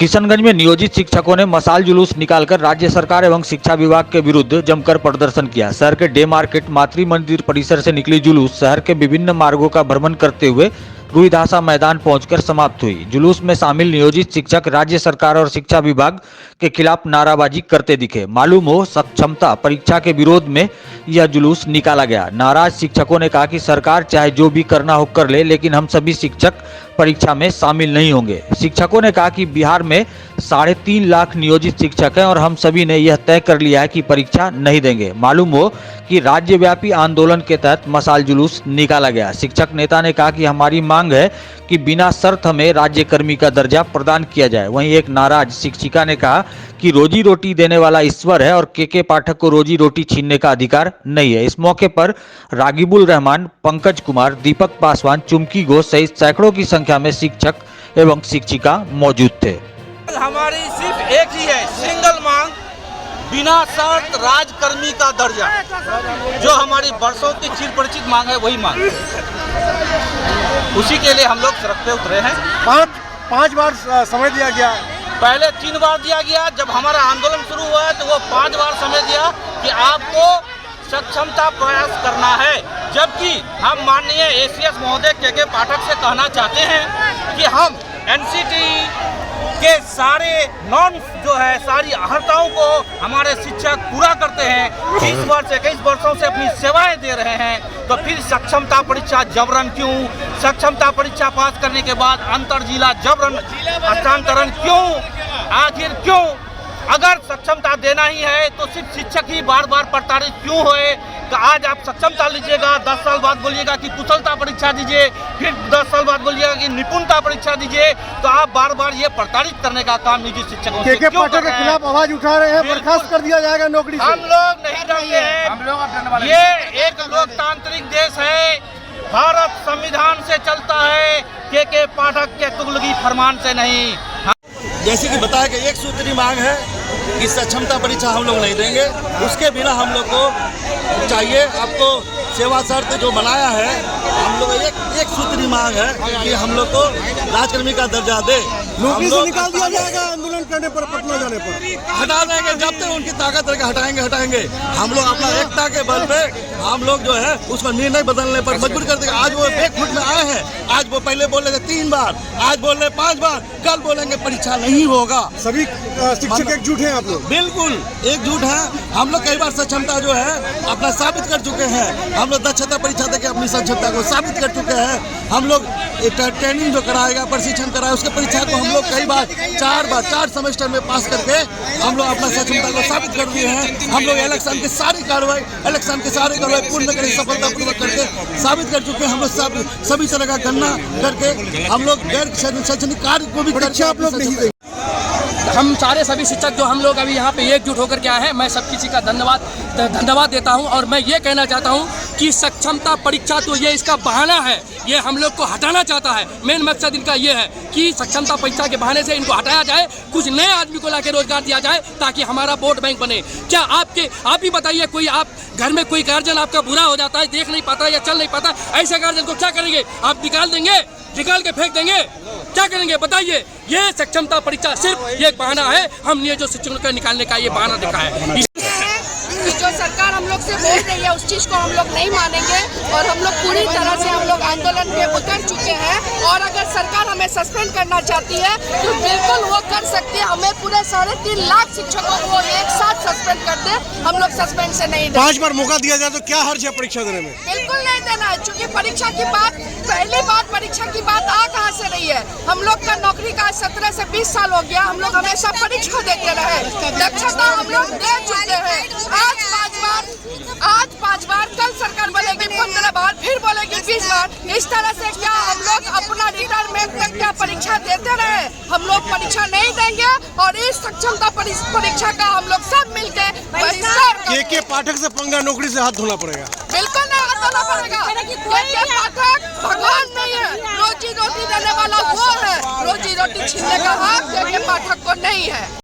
किशनगंज में नियोजित शिक्षकों ने मशाल जुलूस निकालकर राज्य सरकार एवं शिक्षा विभाग के विरुद्ध जमकर प्रदर्शन किया। शहर के डे मार्केट मातृ मंदिर परिसर से निकली जुलूस शहर के विभिन्न मार्गों का भ्रमण करते हुए रुईधासा मैदान पहुंचकर समाप्त हुई। जुलूस में शामिल नियोजित शिक्षक राज्य सरकार और शिक्षा विभाग के खिलाफ नाराबाजी करते दिखे। मालूम हो सक्षमता परीक्षा के विरोध में यह जुलूस निकाला गया। नाराज शिक्षकों ने कहा कि सरकार चाहे जो भी करना हो कर ले, लेकिन हम सभी शिक्षक परीक्षा में शामिल नहीं होंगे। शिक्षकों ने कहा कि बिहार में 3.5 लाख नियोजित शिक्षक हैं और हम सभी ने यह तय कर लिया है कि परीक्षा नहीं देंगे। मालूम हो कि राज्यव्यापी आंदोलन के तहत मशाल जुलूस निकाला गया। शिक्षक नेता ने कहा कि हमारी मांग है कि बिना शर्त हमें राज्यकर्मी का दर्जा प्रदान किया जाए। वहीं एक नाराज शिक्षिका ने कहा कि रोजी रोटी देने वाला ईश्वर है और के पाठक को रोजी रोटी छीनने का अधिकार नहीं है। इस मौके पर रागिबुल रहमान, पंकज कुमार, दीपक पासवान, चुमकी घोष सहित सैकड़ों की संख्या में शिक्षक एवं शिक्षिका मौजूद थे। हमारी सिर्फ एक ही है सिंगल मांग, बिना शर्त राजकर्मी का दर्जा, जो हमारी वर्षों की चिर परिचित मांग है वही मांग। उसी के लिए हम लोग सड़क पे उतरे हैं। पांच बार समय दिया गया, पहले 3 बार दिया गया। जब हमारा आंदोलन शुरू हुआ है तो वो 5 बार समय दिया कि आपको सक्षमता प्रयास करना है। जबकि हम माननीय एसीएस महोदय के पाठक से कहना चाहते हैं कि हम एनसीटी के सारे नॉर्म्स जो है, सारी अर्हताओं को हमारे शिक्षक पूरा करते हैं। 20 वर्ष 21 वर्षों से अपनी सेवाएं दे रहे हैं, तो फिर सक्षमता परीक्षा जबरन क्यों? सक्षमता परीक्षा पास करने के बाद अंतर जिला जबरन हस्तांतरण क्यों? आखिर क्यों? अगर सक्षमता देना ही है तो सिर्फ शिक्षक ही बार बार प्रताड़ित क्यों होए? तो आज आप सक्षमता लीजिएगा, 10 साल बाद बोलिएगा कि कुशलता परीक्षा दीजिए, फिर 10 साल बाद बोलिएगा कि निपुणता परीक्षा दीजिए, तो आप बार बार ये प्रताड़ित करने का काम निजी शिक्षकों से क्यों कर रहे हैं? के खिलाफ आवाज उठा रहे हैं, बर्खास्त कर दिया जाएगा नौकरी से। हम लोग नहीं डरते हैं। ये एक लोकतांत्रिक देश है, भारत संविधान से चलता है, के पाठक के तुगलकी फरमान से नहीं। जैसे कि बताया कि एक सूत्री मांग है कि सक्षमता परीक्षा हम लोग नहीं देंगे, उसके बिना हम लोग को चाहिए आपको सेवा शर्त जो बनाया है, हम लोग एक सूत्री मांग है कि हम लोग को राजकर्मी का दर्जा दे। नौकरी से निकाल दिया जाएगा आंदोलन करने पर, पटना जाने पर हटा देंगे। जब तक उनकी ताकत रहेगी हटाएंगे। हम लोग अपना एकता के बल पे हम लोग जो है उसका निर्णय बदलने पर मजबूर कर देंगे। आज वो एक फुट में आए हैं, आज वो पहले बोल रहे थे 3 बार, आज बोल रहे 5 बार, कल बोलेंगे परीक्षा नहीं होगा। सभी शिक्षक एकजुट हैं आप लोग? बिल्कुल एकजुट है। हम लोग कई बार सक्षमता जो है अपना साबित कर चुके हैं। हम लोग दक्षता परीक्षा देके अपनी सक्षमता को साबित कर चुके हैं। हम लोग ट्रेनिंग जो कराएगा, प्रशिक्षण कराएगा, उसके परीक्षा को हम लोग कई बार 4 सेमेस्टर में पास करके हम लोग अपना सक्षमता को साबित कर दिए हैं। हम लोग इलेक्शन की सारी कार्रवाई पूर्ण करें, सफलतापूर्वक करके साबित कर चुके हैं। हम लोग सभी तरह का गणना करके हम लोग गैर शैक्षणिक कार्य को भी परीक्षा आप लोग नहीं देंगे। हम सभी शिक्षक जो हम लोग अभी यहाँ पे एकजुट होकर के आए हैं, मैं सब किसी का धन्यवाद देता हूँ। और मैं ये कहना चाहता हूँ कि सक्षमता परीक्षा तो ये इसका बहाना है, ये हम लोग को हटाना चाहता है। मेन मकसद इनका ये है कि सक्षमता परीक्षा के बहाने से इनको हटाया जाए, कुछ नए आदमी को लाके रोजगार दिया जाए ताकि हमारा वोट बैंक बने। क्या आप ही बताइए, कोई आप घर में कोई गार्जियन आपका बुरा हो जाता है, देख नहीं पाता या चल नहीं पाता, ऐसे गार्जियन को क्या करेंगे? आप निकाल देंगे, निकाल के फेंक देंगे, क्या करेंगे बताइए? ये सक्षमता परीक्षा सिर्फ ये बहाना है। हमने जो शिक्षकों को निकालने का ये बहाना देखा है। जो सरकार हम लोग से बोल रही है उस चीज को हम लोग नहीं मानेंगे और हम लोग पूरी तरह से हम लोग आंदोलन पे उतर चुके हैं। और अगर सरकार हमें सस्पेंड करना चाहती है तो बिल्कुल वो कर सकती है। हमें पूरे 3.5 लाख शिक्षकों को एक साथ सस्पेंड कर दे, हम लोग सस्पेंड से नहीं। 5 बार मौका दिया जाए तो क्या हर्ज है परीक्षा देने में? बिल्कुल नहीं देना है, क्योंकि परीक्षा की बात पहली बार परीक्षा की बात आ कहाँ से रही है? हम लोग का नौकरी का 17 से 20 साल हो गया, हम लोग हमेशा परीक्षा देते रहे, दक्षता हम लोग दे चुके हैं। आज 5 बार, कल सरकार बोलेगी 15 बार, फिर बोलेगी 20 बार। इस तरह से क्या हम लोग अपना रिटायरमेंट तक क्या परीक्षा देते रहे? हम लोग परीक्षा नहीं देंगे और इस सक्षमता परीक्षा का हम लोग सब मिलके बहिष्कार। के पाठक से पंगा, नौकरी से हाथ धोना पड़ेगा। बिल्कुल नहीं हाथ धोना पड़ेगा। के पाठक भगवान नहीं है, रोजी रोटी देने वाला वो है। रोजी रोटी छीनने का हक के पाठक को नहीं है।